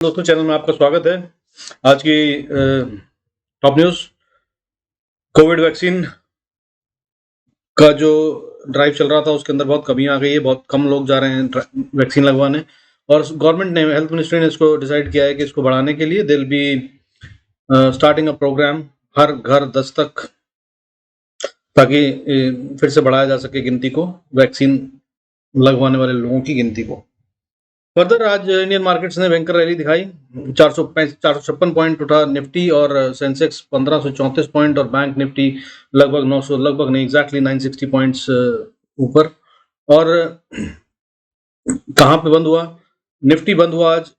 दोस्तों, चैनल में आपका स्वागत है। आज की टॉप न्यूज़, कोविड वैक्सीन का जो ड्राइव चल रहा था उसके अंदर बहुत कमी आ गई है। बहुत कम लोग जा रहे हैं वैक्सीन लगवाने, और गवर्नमेंट ने, हेल्थ मिनिस्ट्री ने इसको डिसाइड किया है कि इसको बढ़ाने के लिए दिल बी स्टार्टिंग अ प्रोग्राम हर घर दस्तक, ताकि फिर से बढ़ाया जा सके गिनती को, वैक्सीन लगवाने वाले लोगों की गिनती को। फर्दर आज इंडियन मार्केट्स ने बैंकर रैली दिखाई। 456 पॉइंट उठा निफ्टी, और सेंसेक्स 1534 पॉइंट, और बैंक निफ्टी लगभग 900, लगभग नहीं, एग्जैक्टली 960 पॉइंट्स ऊपर। और कहाँ पे बंद हुआ? निफ्टी बंद हुआ आज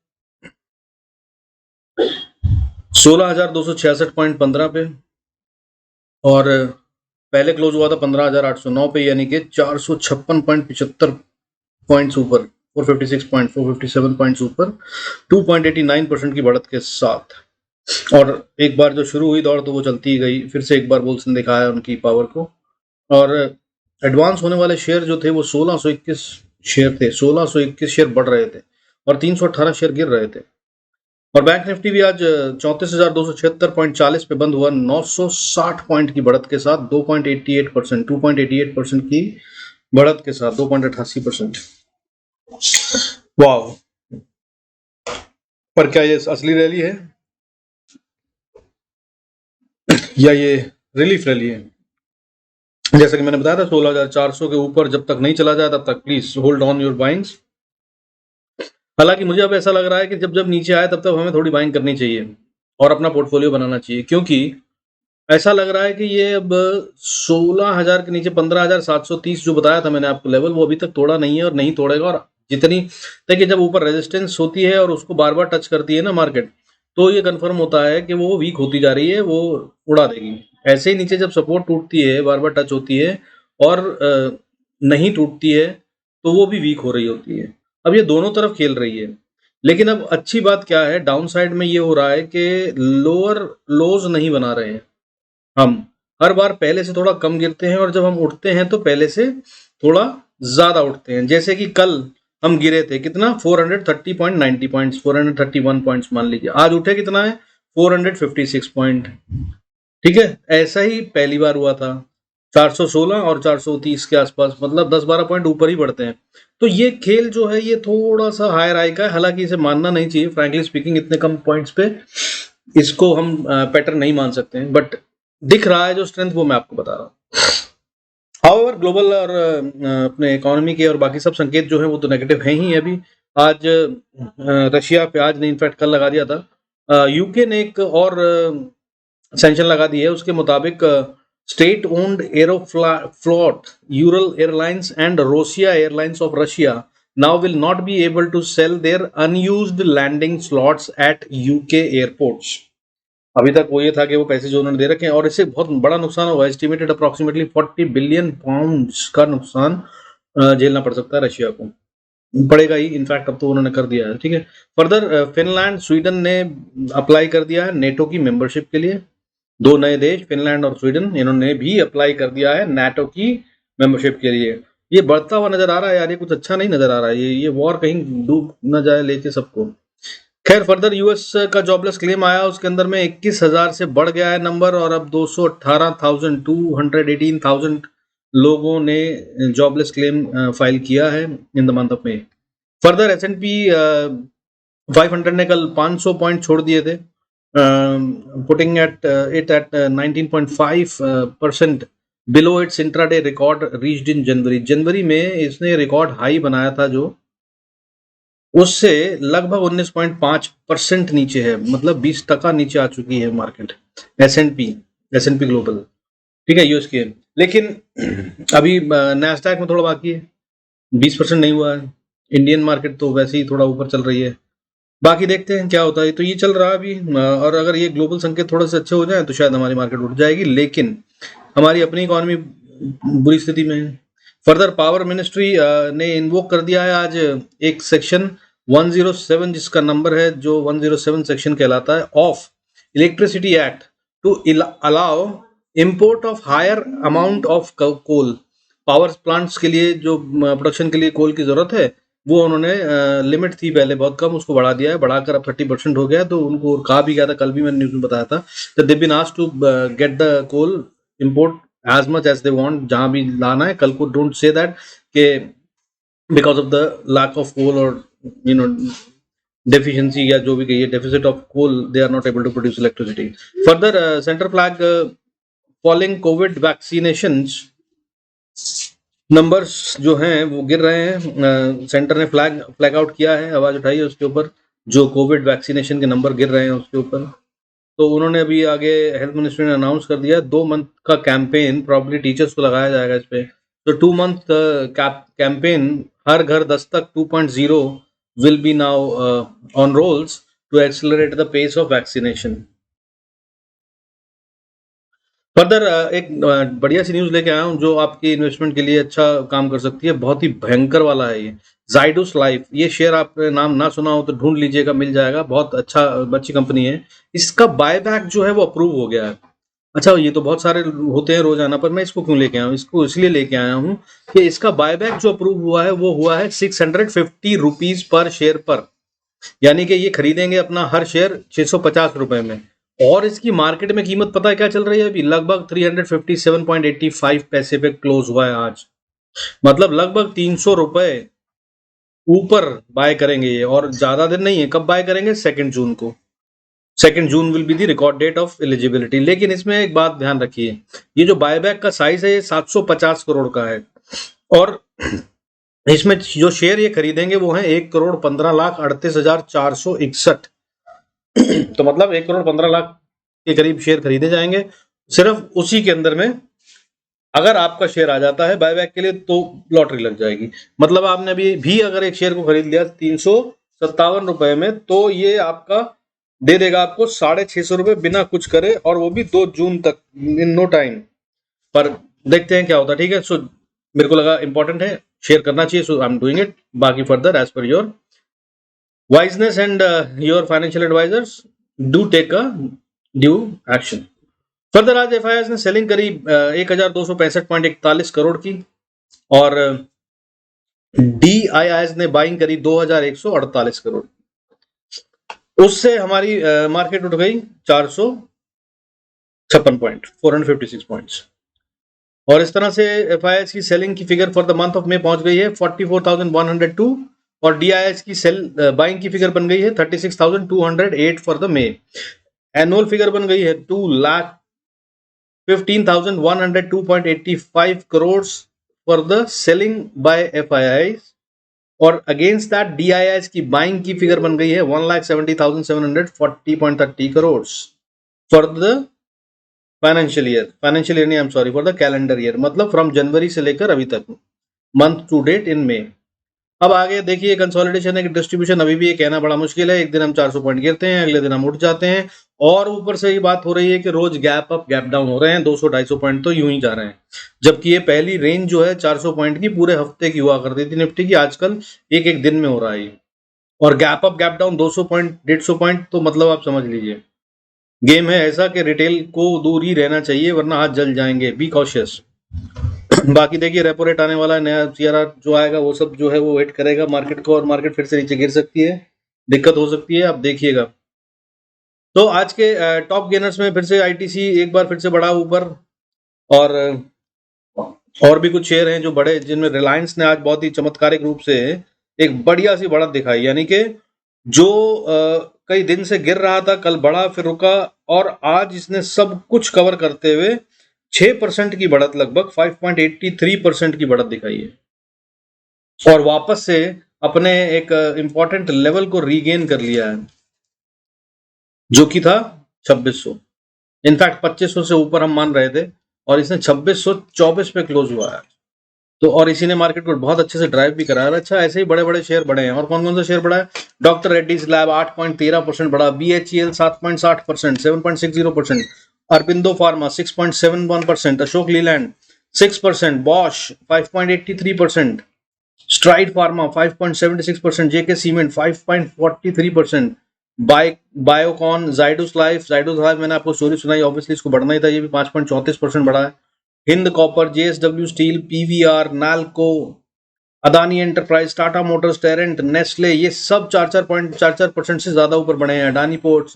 16,266.15 पे, और पहले क्लोज हुआ था 15,809 पे, यानी कि 456.75 पॉइंट्स ऊपर, 457 पॉइंट्स ऊपर, 2.89% की बढ़त के साथ। और एक बार जो शुरू हुई दौड़ तो वो चलती ही गई। फिर से एक बार बुल्स ने दिखाया उनकी पावर को, और एडवांस होने वाले शेयर जो थे वो 1621 शेयर थे। 1621 शेयर बढ़ रहे थे और 318 शेयर गिर रहे थे। और बैंक निफ्टी भी आज 34,276.40 पे बंद हुआ, 960 पॉइंट की बढ़त के साथ, 2.88% की बढ़त के साथ, 2.88%। वाह! पर क्या ये असली रैली है या ये रिलीफ रैली है? जैसा कि मैंने बताया था, 16,400 के ऊपर जब तक नहीं चला जाए तब तक please hold on your buyings. हालांकि मुझे अब ऐसा लग रहा है कि जब जब नीचे आए तब तक हमें थोड़ी बाइंग करनी चाहिए और अपना पोर्टफोलियो बनाना चाहिए, क्योंकि ऐसा लग रहा है कि ये अब 16,000 के नीचे 15,730 जो बताया था मैंने आपको लेवल, वो अभी तक तोड़ा नहीं है और नहीं तोड़ेगा। और जितनी, देखिए, जब ऊपर रेजिस्टेंस होती है और उसको बार बार टच करती है ना मार्केट, तो ये कंफर्म होता है कि वो वीक होती जा रही है, वो उड़ा देगी। ऐसे ही नीचे जब सपोर्ट टूटती है, बार बार टच होती है और नहीं टूटती है, तो वो भी वीक हो रही होती है। अब ये दोनों तरफ खेल रही है। लेकिन अब अच्छी बात क्या है, डाउन साइड में ये हो रहा है कि लोअर लोज नहीं बना रहे हैं हम। हर बार पहले से थोड़ा कम गिरते हैं, और जब हम उठते हैं तो पहले से थोड़ा ज्यादा उठते हैं। जैसे कि कल हम गिरे थे कितना, 430.90 पॉइंट्स, 431 पॉइंट्स मान लीजिए। आज उठे कितना है, 456 पॉइंट। ठीक है, ऐसा ही पहली बार हुआ था, 416 और 430 के आसपास, मतलब 10-12 पॉइंट ऊपर ही बढ़ते हैं। तो ये खेल जो है ये थोड़ा सा हायर आई का है। हालांकि इसे मानना नहीं चाहिए, फ्रैंकली स्पीकिंग, इतने कम पॉइंट्स पे इसको हम पैटर्न नहीं मान सकते हैं, बट दिख रहा है जो स्ट्रेंथ, वो मैं आपको बता रहा हूँ। हाउएवर ग्लोबल और अपने इकोनॉमी के और बाकी सब संकेत जो है वो तो नेगेटिव है ही अभी। आज रशिया पे, आज नहीं, इनफैक्ट कल लगा दिया था। यूके ने एक और सैंक्शन लगा दी है। उसके मुताबिक state owned Aeroflot, Ural Airlines and Rossiya Airlines of Russia now will not be able to sell their unused landing slots at UK airports। अभी तक वो ये था कि वो पैसे जो उन्होंने दे रखे हैं, और इससे बहुत बड़ा नुकसान होगा। एस्टिमेटेड अप्रोक्सीमेटली 40 बिलियन पाउंड्स का नुकसान झेलना पड़ सकता है रशिया को। पड़ेगा ही, इनफैक्ट अब तो उन्होंने कर दिया है। ठीक है, फर्दर फिनलैंड, स्वीडन ने अप्लाई कर दिया है नेटो की मेंबरशिप के लिए। दो नए देश, फिनलैंड और स्वीडन, इन्होंने भी अप्लाई कर दिया है नाटो की मेंबरशिप के लिए। ये बढ़ता हुआ नजर आ रहा है यार, ये कुछ अच्छा नहीं नजर आ रहा है। ये वॉर कहीं डूब न जाए लेके सबको। खैर, फर्दर यूएस का जॉबलेस क्लेम आया, उसके अंदर में 21,000 से बढ़ गया है नंबर, और अब 218,000 लोगों ने जॉबलेस क्लेम फाइल किया है इन द मंथ ऑफ मई। फर्दर S&P 500 ने कल 500 पॉइंट छोड़ दिए थे, putting at it at 19.5% below its intraday record reached in January. जनवरी में इसने रिकॉर्ड हाई बनाया था, जो उससे लगभग 19.5% नीचे है, मतलब 20% नीचे आ चुकी है मार्केट, S&P ग्लोबल। ठीक है, यूएस के। लेकिन अभी नैस्डैक में थोड़ा बाकी है, 20% नहीं हुआ है। इंडियन मार्केट तो वैसे ही थोड़ा ऊपर चल रही है। बाकी देखते हैं क्या होता है। तो ये चल रहा है अभी, और अगर ये ग्लोबल संकेत थोड़े से अच्छे हो जाए तो शायद हमारी मार्केट उठ जाएगी, लेकिन हमारी अपनी इकोनॉमी बुरी स्थिति में है। फर्दर पावर मिनिस्ट्री ने इन्वोक कर दिया है आज एक सेक्शन 107, जिसका नंबर है, जो 107 सेक्शन कहलाता है, of electricity act, to allow import of higher amount of coal. Power plants के लिए जो प्रोडक्शन के लिए कोल की जरूरत है, वो उन्होंने लिमिट थी पहले बहुत कम, उसको बढ़ा दिया है, बढ़ाकर अब 30% हो गया। तो उनको कहा भी गया था, कल भी मैंने न्यूज़ में बताया था, that they've been asked to get the coal import as much as they want, जहाँ भी लाना है कल को, don't say that कि because of the lack of coal or you know deficiency या जो भी कहिए deficit of coal, they are not able to produce electricity. Further, center flag falling COVID vaccinations numbers जो हैं वो गिर रहे हैं। सेंटर ने फ्लैग आउट किया है, आवाज उठाई है उसके ऊपर, जो कोविड वैक्सीनेशन के नंबर गिर रहे हैं उसके ऊपर। तो उन्होंने अभी आगे हेल्थ मिनिस्ट्री ने अनाउंस कर दिया 2 मंथ का कैंपेन, प्रॉब्ली टीचर्स को लगाया जाएगा इस पे। तो 2 मंथ कैंपेन हर घर दस्तक 2.0 will be now on rolls to accelerate the pace of vaccination. Further एक बढ़िया सी न्यूज लेके आया हूँ जो आपकी इन्वेस्टमेंट के लिए अच्छा काम कर सकती है। बहुत ही भयंकर वाला है ये, जाइडस लाइफ। ये शेयर आपने नाम ना सुना हो तो ढूंढ लीजिएगा, मिल जाएगा। बहुत अच्छी कंपनी है। इसका बायबैक जो है वो अप्रूव हो गया है। अच्छा, ये तो बहुत सारे होते हैं रोजाना, पर मैं इसको क्यों लेके आया हूँ? इसको इसलिए लेके आया हूँ कि इसका बायबैक जो अप्रूव हुआ है वो हुआ है 650 रुपीज पर शेयर पर, यानी कि ये खरीदेंगे अपना हर शेयर 650 रुपए में। और इसकी मार्केट में कीमत पता है क्या चल रही है अभी? लगभग 357.85 पैसे पे क्लोज हुआ है आज। मतलब लगभग 300 रुपए ऊपर बाय करेंगे ये, और ज्यादा दिन नहीं है। कब बाय करेंगे? 2 जून को। 2 June will be the record date of eligibility. लेकिन इसमें एक बात ध्यान रखिए, ये जो बायबैक का साइज है ये 750 करोड़ का है, और इसमें जो शेयर ये खरीदेंगे वो है 1,15,38,461। तो मतलब 1,15,00,000 के करीब शेयर खरीदे जाएंगे सिर्फ उसी के अंदर में। अगर आपका शेयर आ जाता है बायबैक के लिए तो लॉटरी लग जाएगी। मतलब आपने अभी भी अगर एक शेयर को खरीद लिया 357 रुपए में, तो ये आपका दे देगा आपको 650 रुपए बिना कुछ करे, और वो भी 2 जून तक, इन नो टाइम। पर देखते हैं क्या होता है। ठीक है, सो मेरे को लगा इंपॉर्टेंट है, शेयर करना चाहिए, so I am doing it. बाकी further as per your wiseness and your financial advisors, do take a due action. Further आज एफआईआई ने सेलिंग करी 1265.41 करोड़ की, और डीआईआई ने बाइंग करी 2148 करोड़। उससे हमारी मार्केट उठ गई 456 पॉइंट, 456 पॉइंट्स। और इस तरह से एफआईआई की सेलिंग की figure for the month of में पहुंच गई है 44,102, और डीआईएस की सेल बाइंग की फिगर बन गई है 36,208 for the May. Annual figure बन गई है 2,15,102.85 crore for the selling by FII, और अगेंस्ट दैट डीआईएस की बाइंग की फिगर बन गई है 1,70,740.30 crore for the financial year नहीं, I am sorry, for the calendar year. मतलब फ्रॉम जनवरी से लेकर अभी तक, month to date in May. अब आगे देखिए, कंसोलिडेशन है कि डिस्ट्रीब्यूशन अभी भी ये कहना बड़ा मुश्किल है। एक दिन हम 400 पॉइंट गिरते हैं, अगले दिन हम उठ जाते हैं, और ऊपर से ये बात हो रही है कि रोज गैप अप गैप डाउन हो रहे हैं, 200-250 पॉइंट तो यूं ही जा रहे हैं। जबकि ये पहली रेंज जो है 400 पॉइंट की पूरे हफ्ते की हुआ करती थी निफ्टी की, आजकल एक एक दिन में हो रहा है ये। और gap up gap down 200 point 150 point, तो मतलब आप समझ लीजिए गेम है ऐसा कि रिटेल को दूर ही रहना चाहिए, वरना हाथ जल जाएंगे। Be cautious. बाकी देखिए, रेपो रेट आने वाला है, नया सीआरआर जो आएगा वो सब जो है वो वेट करेगा मार्केट को, और मार्केट फिर से नीचे गिर सकती है, दिक्कत हो सकती है, आप देखिएगा। तो आज के टॉप गेनर्स में फिर से आईटीसी एक बार फिर से बढ़ा ऊपर, और भी कुछ शेयर हैं जो बड़े, जिनमें रिलायंस ने आज बहुत ही चमत्कारिक रूप से एक बढ़िया सी बढ़त दिखाई। यानी कि जो कई दिन से गिर रहा था, कल बढ़ा फिर रुका, और आज इसने सब कुछ कवर करते हुए 6% की बढ़त, लगभग 5.83% की बढ़त दिखाई है, और वापस से अपने एक इंपॉर्टेंट लेवल को रीगेन कर लिया है, जो कि था 2600। इनफैक्ट 2500 से ऊपर हम मान रहे थे, और इसने 2624 पे क्लोज हुआ है। तो और इसी ने मार्केट को बहुत अच्छे से ड्राइव भी कराया। अच्छा, ऐसे ही बड़े बड़े शेयर बढ़े हैं। और कौन कौन सा शेयर बढ़ा है? डॉक्टर रेड्डीज लैब 8.13% बढ़ा, BHEL 7.60%, 7.60%, Aurobindo pharma 6.71%, Ashok Leyland 6%, Bosch 5.83%, STRIDE pharma 5.76%, जेके सीमेंट 5.43%, बायोकॉन, जाइडस लाइफ मैंने आपको स्टोरी सुनाई, ऑब्वियसली इसको बढ़ना ही था, ये भी 5.34% बढ़ा है। Hind copper, JSW steel, PVR, NALCO, Adani enterprise, Tata Motors, terrain, Nestle, ये सब 4.44% से ज्यादा ऊपर बढ़े हैं। Adani ports,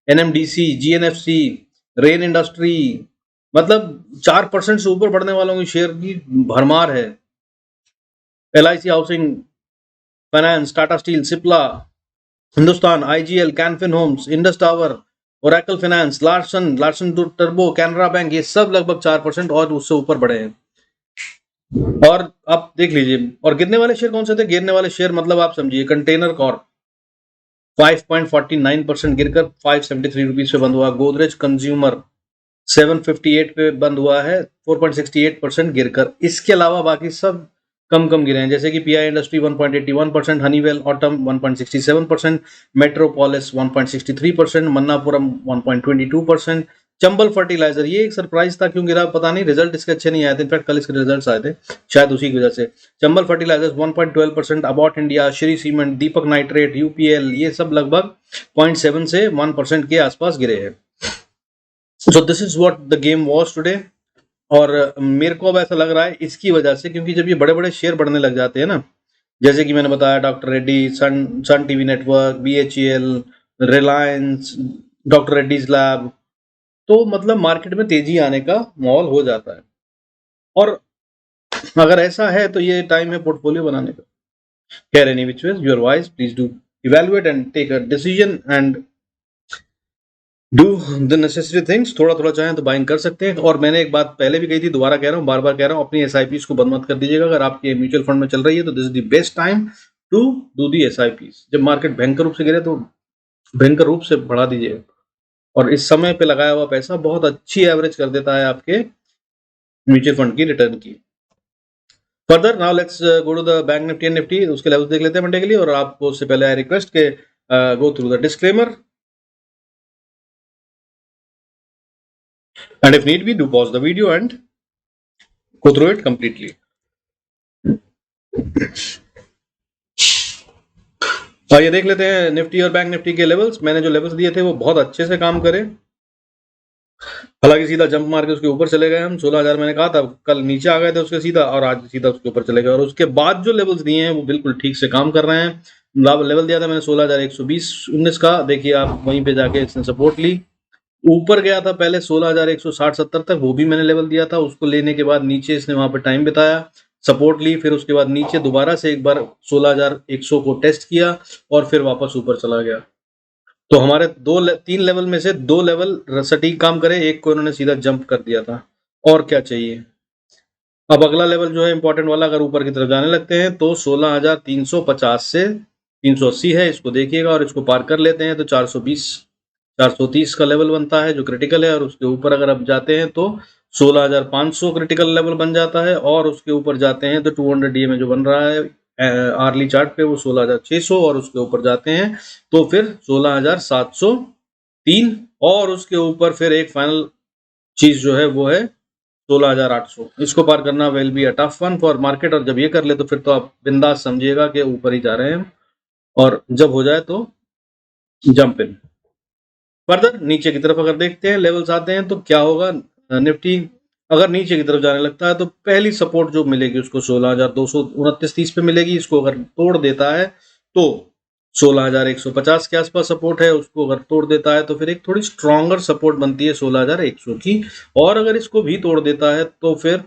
NMDC, GNFC, rain industry, मतलब 4% से ऊपर बढ़ने वालों की शेयर की भरमार है। LIC housing finance, Tata steel, Cipla, Hindustan, IGL, Canfin homes, Indus tower, Oracle finance, Larsen टर्बो, कैनरा बैंक, ये सब लगभग 4% और उससे ऊपर बढ़े हैं। और आप देख लीजिए, और गिरने वाले शेयर कौन से थे? गिरने वाले शेयर मतलब आप समझिए, कंटेनर कॉर्प 5.49% गिरकर 573 रुपीज पे बंद हुआ। गोदरेज कंज्यूमर 758 पे बंद हुआ है, 4.68% गिरकर। इसके अलावा बाकी सब कम गिरे हैं, जैसे कि पीआई इंडस्ट्री 1.81%, हनीवेल ऑटम 1.67%, मेट्रोपोलिस 1.63%, मन्नापुरम 1.22%, चंबल फर्टिलाइजर, ये एक सरप्राइज था, क्यों गिरा पता नहीं, रिजल्ट इसके अच्छे नहीं आए थे, इनफैक्ट कल इसके रिजल्ट्स आए थे, शायद उसी की वजह से। Chambal fertilisers 1.12%, Abbott India, Shree cement, Deepak nitrite, UPL, ये सब लगभग 0.7 से 1% के आसपास गिरे हैं। So this is what the game was today. और मेरे को अब ऐसा लग रहा है इसकी वजह से, क्योंकि जब ये बड़े बड़े शेयर बढ़ने लग जाते हैं ना, जैसे कि मैंने बताया doctor Reddy, sun TV network, BHEL, Reliance, doctor Reddy's lab, तो मतलब मार्केट में तेजी आने का माहौल हो जाता है। और अगर ऐसा है तो ये टाइम है पोर्टफोलियो बनाने का। Care any which ways you are wise, please do evaluate and take a decision and do the necessary things। थोड़ा थोड़ा चाहें तो बाइंग कर सकते हैं। और मैंने एक बात पहले भी कही थी, दोबारा कह रहा हूँ, बार बार कह रहा हूँ, अपनी एसआईपीस को बंद मत कर दीजिएगा। अगर आपकी म्यूचुअल फंड में चल रही है तो this is the best time to do the SIPs. जब मार्केट भयंकर रूप से गिरे तो भयंकर रूप से बढ़ा दीजिए, और इस समय पे लगाया हुआ पैसा बहुत अच्छी एवरेज कर देता है आपके म्यूचुअल फंड की रिटर्न की। Further now let's go to the bank Nifty and Nifty, उसके लेवल्स देख लेते हैं मंडे के लिए। और आपको उससे पहले आई रिक्वेस्ट के go through the disclaimer, and if need be do pause the video and go through it completely। ये देख लेते हैं निफ्टी और बैंक निफ्टी के लेवल्स। मैंने जो लेवल्स दिए थे वो बहुत अच्छे से काम करे, हालांकि सीधा जंप मार के उसके ऊपर चले गए हम। 16,000 मैंने कहा था, कल नीचे आ गए थे उसके सीधा, और आज सीधा उसके ऊपर चले गए। और उसके बाद जो लेवल्स दिए हैं वो बिल्कुल ठीक से काम कर रहे हैं। लेवल दिया था मैंने 16,120-19 का, देखिए आप वहीं पे जाके इसने सपोर्ट ली, ऊपर गया था पहले 16,160-70 तक, वो भी मैंने लेवल दिया था। उसको लेने के बाद नीचे इसने वहां पर टाइम बिताया, सपोर्ट ली, फिर उसके बाद नीचे दोबारा से एक बार 16,100 को टेस्ट किया और फिर वापस ऊपर चला गया। तो हमारे 3 लेवल में से 2 लेवल सटीक काम करे, एक को इन्होंने सीधा जंप कर दिया था। और क्या चाहिए। अब अगला लेवल जो है इंपॉर्टेंट वाला, अगर ऊपर की तरफ जाने लगते हैं तो 16,350 से 380 है, इसको देखिएगा, और इसको पार कर लेते हैं तो 430 का लेवल बनता है जो क्रिटिकल है। और उसके ऊपर अगर आप जाते हैं तो 16,500 क्रिटिकल लेवल बन जाता है, और उसके ऊपर जाते हैं तो 200 डीए में जो बन रहा है आर्ली चार्ट पे वो 16,600, और उसके ऊपर जाते हैं तो फिर 16,703, और उसके ऊपर फिर एक फाइनल चीज जो है वो है 16,800। इसको पार करना will be a tough one for market, और जब ये कर ले तो फिर तो आप बिंदास समझिएगा कि ऊपर ही जा रहे हैं, और जब हो जाए तो जंप इन। फर्दर नीचे की तरफ अगर देखते हैं लेवल्स आते हैं तो क्या होगा। निफ्टी अगर नीचे की तरफ जाने लगता है तो पहली सपोर्ट जो मिलेगी उसको 16,229-30 पे मिलेगी। इसको अगर तोड़ देता है तो 16,150 के आसपास सपोर्ट है, उसको अगर तोड़ देता है तो फिर एक थोड़ी स्ट्रॉन्गर सपोर्ट बनती है 16,100 की। और अगर इसको भी तोड़ देता है तो फिर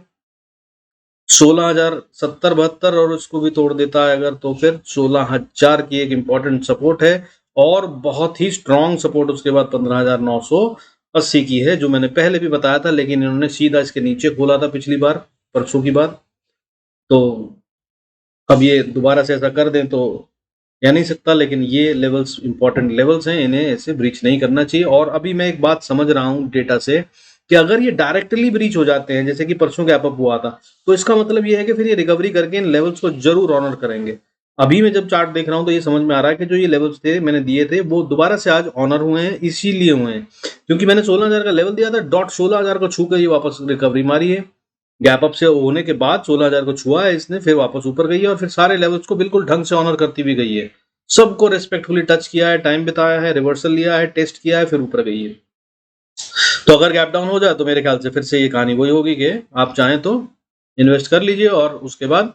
16,070-72, और उसको भी तोड़ देता है अगर तो फिर 16,000 की एक इंपॉर्टेंट सपोर्ट है। और बहुत ही स्ट्रॉन्ग सपोर्ट उसके बाद 15,980 की है, जो मैंने पहले भी बताया था, लेकिन इन्होंने सीधा इसके नीचे खोला था पिछली बार, परसों की बात। तो अब ये दोबारा से ऐसा कर दें तो कह नहीं सकता, लेकिन ये लेवल्स इंपॉर्टेंट लेवल्स हैं, इन्हें ऐसे ब्रीच नहीं करना चाहिए। और अभी मैं एक बात समझ रहा हूं डेटा से कि अगर ये डायरेक्टली ब्रीच हो जाते हैं, जैसे कि परसों गैप अप हुआ था, तो इसका मतलब ये है कि फिर ये रिकवरी करके इन लेवल्स को जरूर ऑनर करेंगे। अभी मैं जब चार्ट देख रहा हूं तो ये समझ में आ रहा है कि जो ये लेवल्स थे मैंने दिए थे वो दोबारा से आज ऑनर हुए हैं, इसीलिए हुए हैं क्योंकि मैंने 16,000 का लेवल दिया था, डॉट 16,000 को छू कर ये वापस रिकवरी मारी है। गैप अप से होने के बाद 16,000 को छुआ है इसने, फिर वापस ऊपर गई है, और फिर सारे लेवल्स को बिल्कुल ढंग से ऑनर करती हुई गई है। सबको रेस्पेक्टफुली टच किया है, टाइम बिताया है, रिवर्सल लिया है, टेस्ट किया है, फिर ऊपर गई है। तो अगर गैप डाउन हो जाए तो मेरे ख्याल से फिर से ये कहानी वही होगी कि आप चाहें तो इन्वेस्ट कर लीजिए और उसके बाद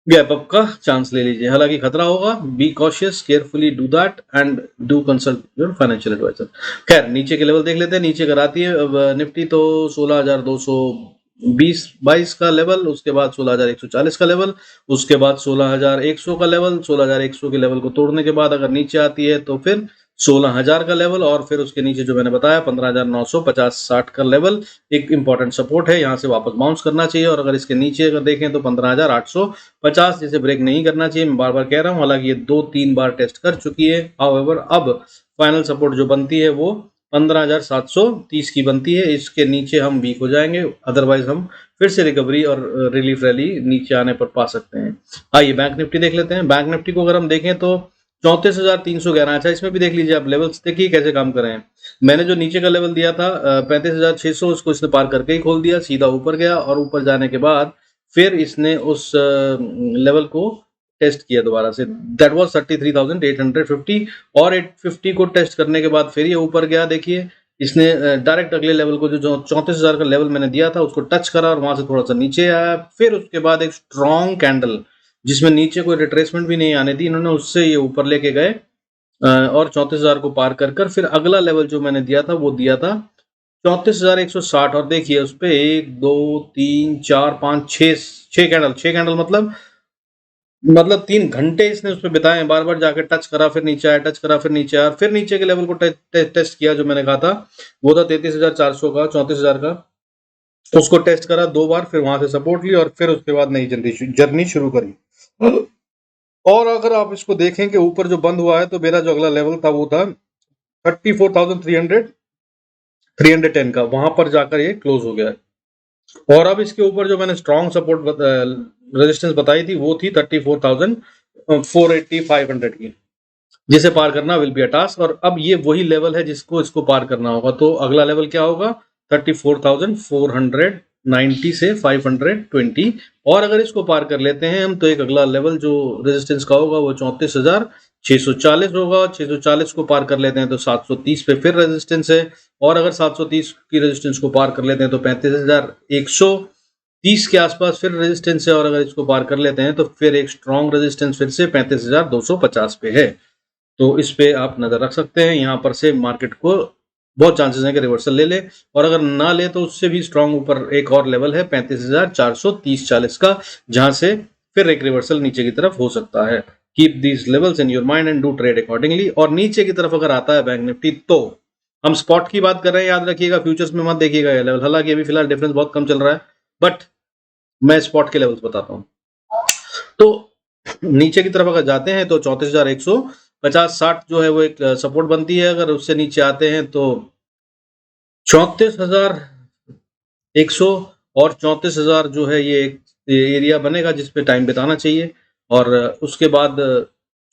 गैप अप का चांस ले लीजिए, हालांकि खतरा होगा। Be cautious, carefully do that and do consult your financial adviser. खैर नीचे के लेवल देख लेते हैं, नीचे कराती है अब निफ्टी तो 16,220-22 का लेवल, उसके बाद 16,140 का लेवल, उसके बाद 16,100 का लेवल। 16,100 के लेवल को तोड़ने के बाद अगर नीचे आती है तो फिर 16,000 का लेवल, और फिर उसके नीचे जो मैंने बताया 15,950-60 का लेवल एक इंपॉर्टेंट सपोर्ट है, यहाँ से वापस बाउंस करना चाहिए। और अगर इसके नीचे अगर देखें तो 15,850 जैसे ब्रेक नहीं करना चाहिए, मैं बार बार कह रहा हूँ, हालांकि ये 2-3 बार टेस्ट कर चुकी है। हाउएवर अब फाइनल सपोर्ट जो बनती है वो 15,730 की बनती है, इसके नीचे हम वीक हो जाएंगे, अदरवाइज हम फिर से रिकवरी और रिलीफ रैली नीचे आने पर पा सकते हैं। आइए बैंक निफ्टी देख लेते हैं। बैंक निफ्टी को अगर हम देखें तो 34,311। अच्छा, इसमें भी देख लीजिए आप, लेवल्स देखिए कैसे काम कर रहे हैं। मैंने जो नीचे का लेवल दिया था 35,600, उसको इसने पार करके ही खोल दिया, सीधा ऊपर गया, और ऊपर जाने के बाद फिर इसने उस लेवल को टेस्ट किया दोबारा से, दैट वाज 33,850, और 850 को टेस्ट करने के बाद फिर ये ऊपर गया। देखिए इसने डायरेक्ट अगले लेवल को जो 34,000 का लेवल मैंने दिया था उसको टच करा, और वहां से थोड़ा सा नीचे आया। फिर उसके बाद एक स्ट्रॉन्ग कैंडल जिसमें नीचे कोई रिट्रेसमेंट भी नहीं आने दी इन्होंने, उससे ये ऊपर लेके गए और 34,000 को पार कर कर फिर अगला लेवल जो मैंने दिया था वो दिया था 34,160। और देखिए उस पे 1 2 3 4 5 6 कैंडल, 6 कैंडल मतलब 3 घंटे इसने उस पर बिताए, बार बार जाकर टच करा फिर नीचे आया, टच करा फिर नीचे आया, फिर नीचे के लेवल को टेस्ट किया जो मैंने कहा था, वो था 33,400 का, 34,000 का, उसको टेस्ट करा 2 बार, फिर वहां से सपोर्ट ली, और फिर उसके बाद नई जर्नी शुरू करी। और अगर आप इसको देखें कि ऊपर जो बंद हुआ है तो मेरा जो अगला लेवल था वो था 34,310 का, वहां पर जाकर ये क्लोज हो गया है। और अब इसके ऊपर जो मैंने स्ट्रॉन्ग सपोर्ट रेजिस्टेंस बताई थी वो थी 34,480-500 की, जिसे पार करना विल बी अ टास्क। और अब ये वही लेवल है जिसको इसको पार करना होगा, तो अगला लेवल क्या होगा 34,490 से 520। और अगर इसको पार कर लेते हैं हम तो एक अगला लेवल जो रेजिस्टेंस का होगा वो 34,640 होगा। 640 को पार कर लेते हैं तो 730 पे फिर रेजिस्टेंस है, और अगर 730 की रेजिस्टेंस को पार कर लेते हैं तो 35,130 के आसपास फिर रेजिस्टेंस है, और अगर इसको पार कर लेते हैं तो फिर एक स्ट्रॉन्ग रेजिस्टेंस फिर से 35,250 पे है। तो इस पे आप नजर रख सकते हैं, यहाँ पर से मार्केट को बहुत चांसेस हैं कि रिवर्सल ले ले, और अगर ना ले तो उससे भी स्ट्रॉन्ग ऊपर एक और लेवल है 35,430-40 का, जहां से फिर एक रिवर्सल नीचे की तरफ हो सकता है। Keep these levels in your mind and do trade accordingly. और नीचे की तरफ अगर आता है बैंक निफ्टी तो हम स्पॉट की बात कर रहे हैं, याद रखिएगा, फ्यूचर्स में मत देखिएगा ये लेवल, हालांकि अभी फिलहाल डिफरेंस बहुत कम चल रहा है, बट मैं स्पॉट के लेवल्स बताता हूँ। तो नीचे की तरफ अगर जाते हैं तो 34,150-60 जो है वो एक सपोर्ट बनती है, अगर उससे नीचे आते हैं तो 34,100 और 34,000 जो है ये एक एरिया बनेगा जिसपे टाइम बिताना चाहिए। और उसके बाद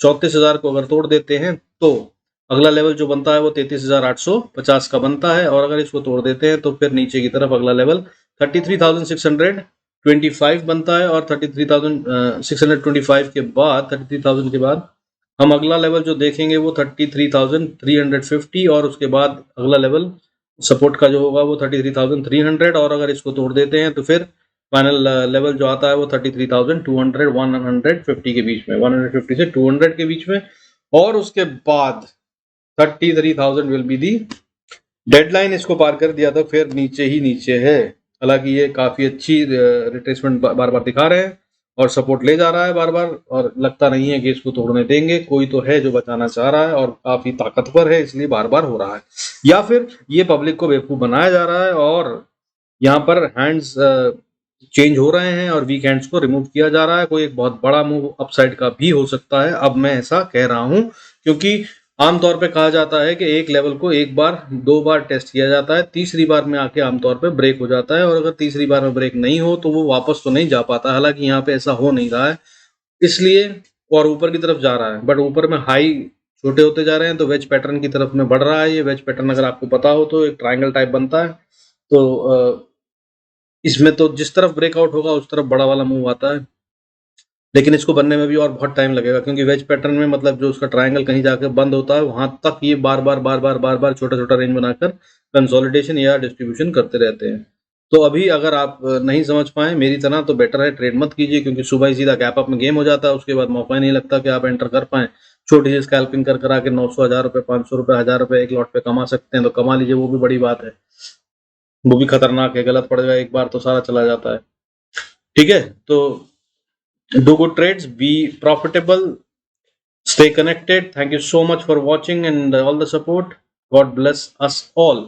34,000 को अगर तोड़ देते हैं तो अगला लेवल जो बनता है वो 33,850 का बनता है, और अगर इसको तोड़ देते हैं तो फिर नीचे की तरफ अगला लेवल 33,625 बनता है, और 33,625 के बाद 33,000 के बाद हम अगला लेवल जो देखेंगे वो 33,350, और उसके बाद अगला लेवल सपोर्ट का जो होगा वो 33,300, और अगर इसको तोड़ देते हैं तो फिर फाइनल लेवल जो आता है वो 33,200 150 के बीच में, 150 से 200 के बीच में, और उसके बाद 33,000 विल बी दी डेडलाइन। इसको पार कर दिया तो फिर नीचे ही नीचे है, हालांकि ये काफी अच्छी रिट्रेसमेंट बार बार दिखा रहे हैं और सपोर्ट ले जा रहा है बार बार, और लगता नहीं है कि इसको तोड़ने देंगे, कोई तो है जो बचाना चाह रहा है और काफी ताकतवर है इसलिए बार बार हो रहा है, या फिर ये पब्लिक को बेवकूफ बनाया जा रहा है और यहाँ पर हैंड्स चेंज हो रहे हैं और वीक हैंड्स को रिमूव किया जा रहा है। कोई एक बहुत बड़ा मूव अपसाइड का भी हो सकता है, अब मैं ऐसा कह रहा हूं क्योंकि आमतौर पे कहा जाता है कि एक लेवल को एक बार 2 बार टेस्ट किया जाता है, तीसरी बार में आके आमतौर पे ब्रेक हो जाता है, और अगर तीसरी बार में ब्रेक नहीं हो तो वो वापस तो नहीं जा पाता, हालांकि यहाँ पे ऐसा हो नहीं रहा है इसलिए, और ऊपर की तरफ जा रहा है, बट ऊपर में हाई छोटे होते जा रहे हैं तो वेज पैटर्न की तरफ में बढ़ रहा है। ये वेज पैटर्न अगर आपको पता हो तो एक ट्राइंगल टाइप बनता है, तो इसमें तो जिस तरफ ब्रेकआउट होगा उस तरफ बड़ा वाला मूव आता है, लेकिन इसको बनने में भी और बहुत टाइम लगेगा क्योंकि वेज पैटर्न में मतलब जो उसका ट्रायंगल कहीं जाकर बंद होता है वहां तक ये बार बार छोटा छोटा रेंज बनाकर कंसोलिडेशन या डिस्ट्रीब्यूशन करते रहते हैं। तो अभी अगर आप नहीं समझ पाए मेरी तरह तो बेटर है ट्रेड मत कीजिए, क्योंकि सुबह ही सीधा गैप अप में गेम हो जाता है, उसके बाद मौका ही नहीं लगता कि आप एंटर कर पाए। छोटी सी स्कैल्पिंग कर करा के 900, 1000 रुपए, 500 रुपए, 1000 रुपए एक लॉट पे कमा सकते हैं तो कमा लीजिए, वो भी बड़ी बात है। वो भी खतरनाक है, गलत पड़ जाए एक बार तो सारा चला जाता है। ठीक है, तो do good trades, be profitable, stay connected. Thank you so much for watching and all the support. God bless us all.